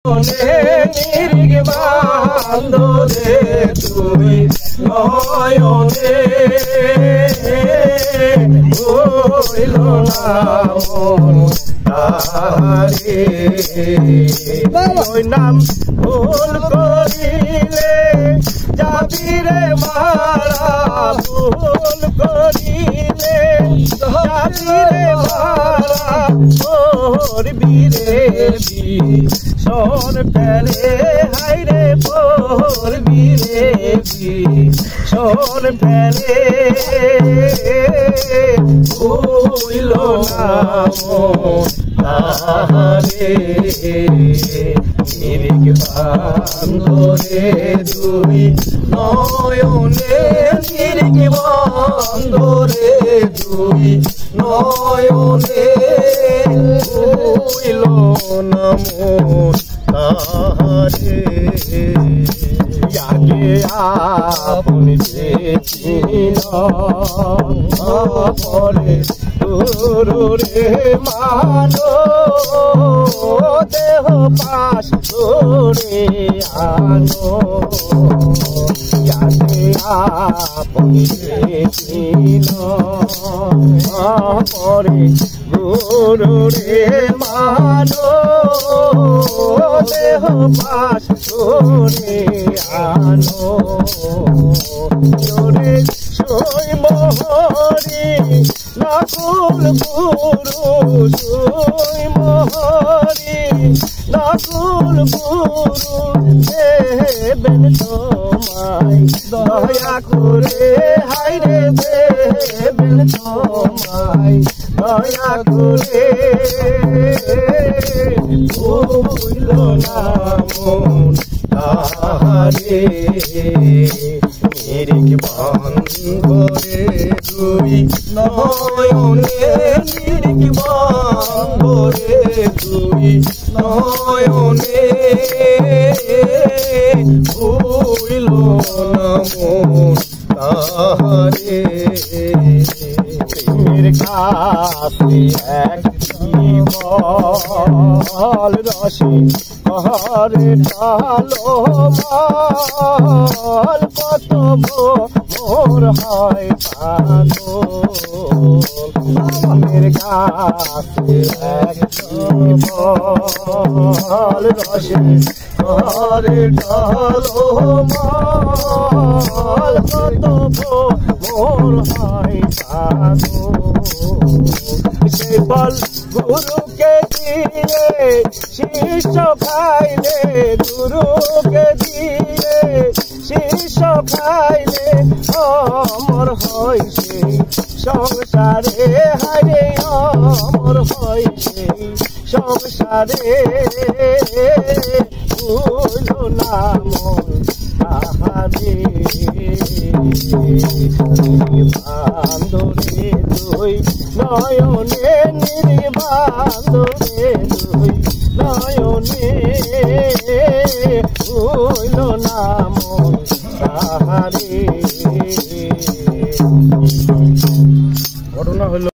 নিরিগ বান্ধরে তুই নয়নে হইল না তারে ওই নাম ভুল করিলে যাবি রে মারা ভুল করিলে যাবি রে মারা করবি রে সর ফেলে হাইরে পড়বি রে সর ফেলে হইল না তাহারে নিরিগ বান্ধরে দুই নয়নে নিরিগ বান্ধরে দুই নয়নে হইল না তাহারে আগে আপনি পরে রে মানো দেহ পাশ করে আনো আগে আপনি পরে রে মানো দেহ পাশ করে আনো জোরে সই মহরি নাকুল গুরু সই মহরি নাকুল গুরু দেবেন তোমায় দয়া করে হাইরে দেবেন তোমায় দয়া করে ভুল না মন তাহারে নিরিগ বান্ধরে দুই নয়নে নিরিগ বান্ধরে দুই নয়নে হইল না মন তাহারে প্রেমের কাছে এক বল রসে হরে ঢালো মাল কত মোর হয় পাগলের কাছে এক বল রসে হরে ঢালো মাল কত মোর হয় পাগল সে বল গুরুকে দিয়ে শিষ্য খাইলে গুরুকে দিয়ে শিষ্য খাইলে অমর হয় সেই সংসারে হারে অমর হয় সেই সংসারে ভুল না মন তাহারে বান্ধরে দুই নয়নে নিরিগ বান্ধরে দুই নয়নে হইল না